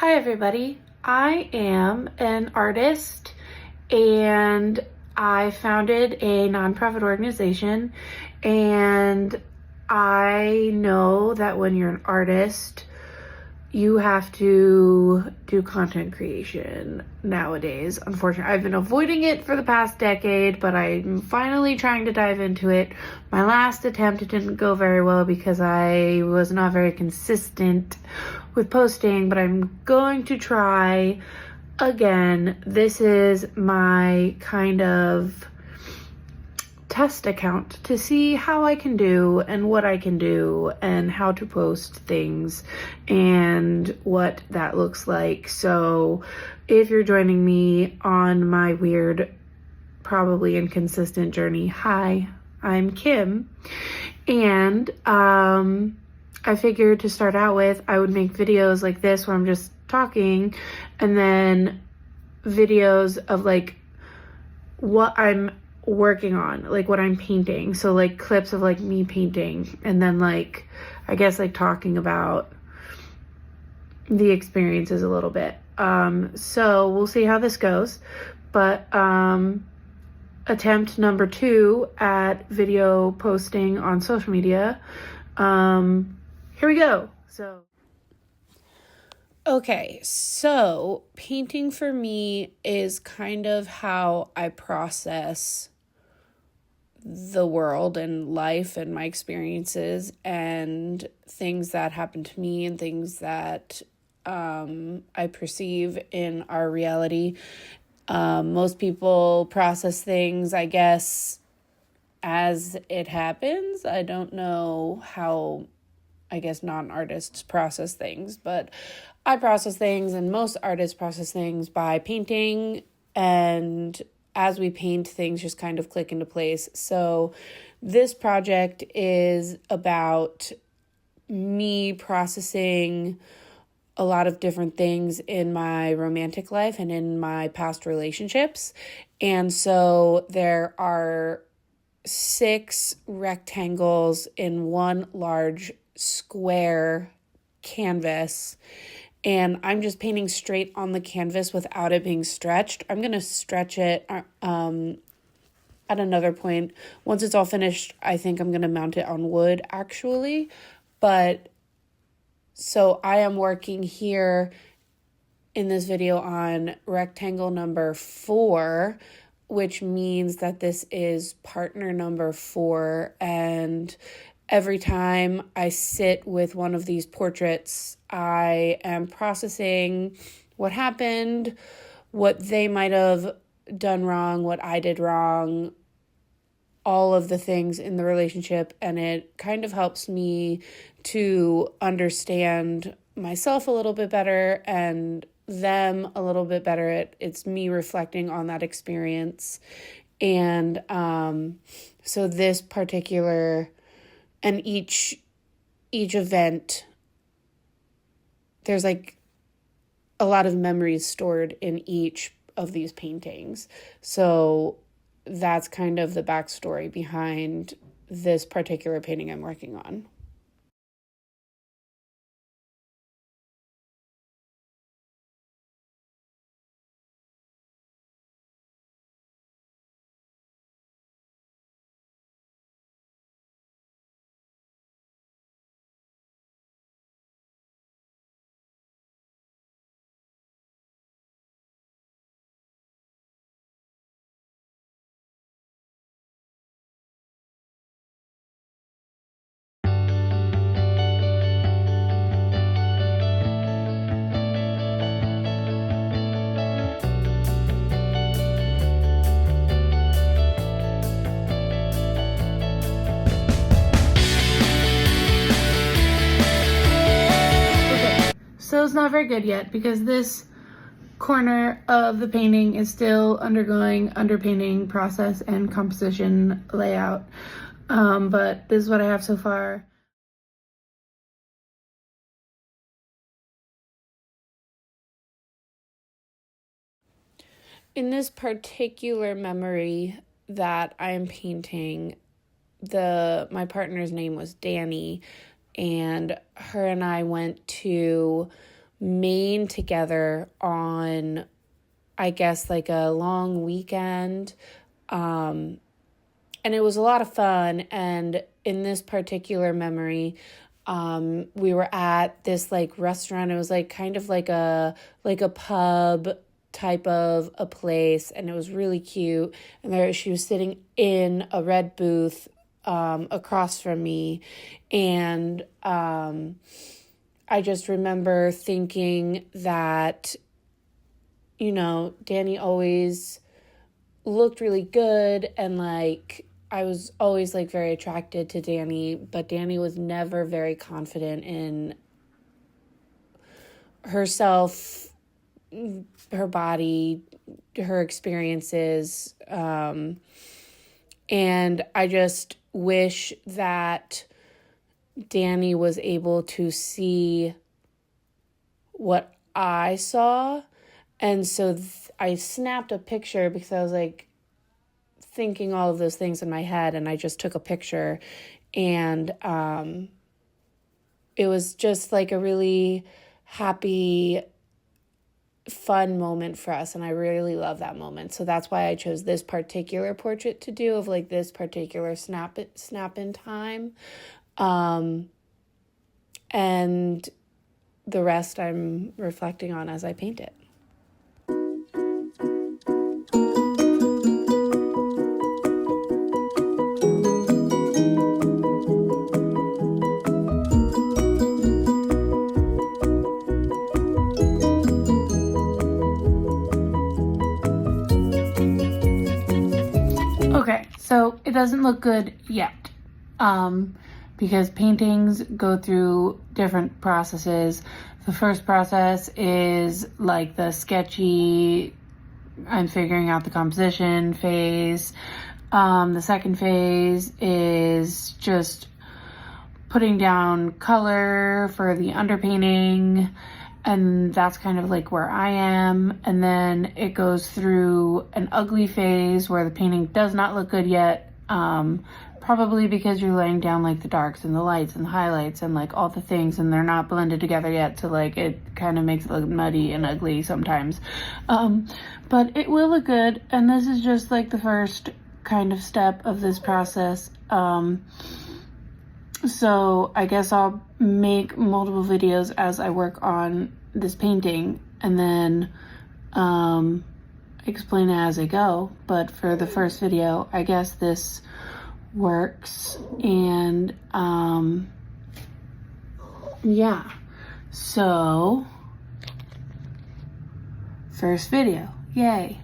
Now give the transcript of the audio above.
Hi everybody, I am an artist and I founded a nonprofit organization, and I know that when you're an artist, you have to do content creation nowadays. Unfortunately, I've been avoiding it for the past decade, but I'm finally trying to dive into it. My last attempt didn't go very well because I was not very consistent with posting, but I'm going to try again. This is my kind of test account to see how I can do and what I can do and how to post things and what that looks like. So if you're joining me on my weird, probably inconsistent journey, hi, I'm Kim. And I figured to start out with, I would make videos like this where I'm just talking, and then videos of like what I'm working on, like what I'm painting. So like clips of like me painting, and then like I guess like talking about the experiences a little bit. So we'll see how this goes. But attempt number 2 at video posting on social media. Here we go. Okay, so painting for me is kind of how I process the world and life and my experiences and things that happen to me and things that I perceive in our reality. Most people process things, I guess, as it happens. I don't know how, I guess, non-artists process things, but I process things, and most artists process things by painting, and as we paint, things just kind of click into place. So this project is about me processing a lot of different things in my romantic life and in my past relationships. And so there are 6 rectangles in one large square canvas, and I'm just painting straight on the canvas without it being stretched. I'm going to stretch it at another point. Once it's all finished, I think I'm going to mount it on wood actually. But so I am working here in this video on rectangle number 4, which means that this is partner number 4. And every time I sit with one of these portraits, I am processing what happened, what they might have done wrong, what I did wrong, all of the things in the relationship. And it kind of helps me to understand myself a little bit better and them a little bit better. It's me reflecting on that experience. And so this particular, and each event, there's like a lot of memories stored in each of these paintings. So that's kind of the backstory behind this particular painting I'm working on. So it's not very good yet because this corner of the painting is still undergoing underpainting process and composition layout. But this is what I have so far. In this particular memory that I am painting, my partner's name was Danny, and her and I went to Maine together on, I guess, like a long weekend. And it was a lot of fun. And in this particular memory, we were at this like restaurant. It was like kind of like a pub type of a place, and it was really cute. And there she was sitting in a red booth across from me, and I just remember thinking that, you know, Danny always looked really good, and like I was always like very attracted to Danny, but Danny was never very confident in herself, her body, her experiences. And I just wish that Danny was able to see what I saw. And so I snapped a picture because I was like thinking all of those things in my head, and I just took a picture, and it was just like a really happy, fun moment for us, and I really love that moment. So that's why I chose this particular portrait to do, of like this particular snap in time. And the rest I'm reflecting on as I paint it. Okay, so it doesn't look good yet, because paintings go through different processes. The first process is like the sketchy, I'm figuring out the composition phase. The second phase is just putting down color for the underpainting, and that's kind of like where I am. And then it goes through an ugly phase where the painting does not look good yet, probably because you're laying down like the darks and the lights and the highlights and like all the things, and they're not blended together yet, so like it kind of makes it look muddy and ugly sometimes. But it will look good, and this is just like the first kind of step of this process. So I guess I'll make multiple videos as I work on this painting, and then explain it as I go. But for the first video, I guess this works. And yeah, so first video, yay.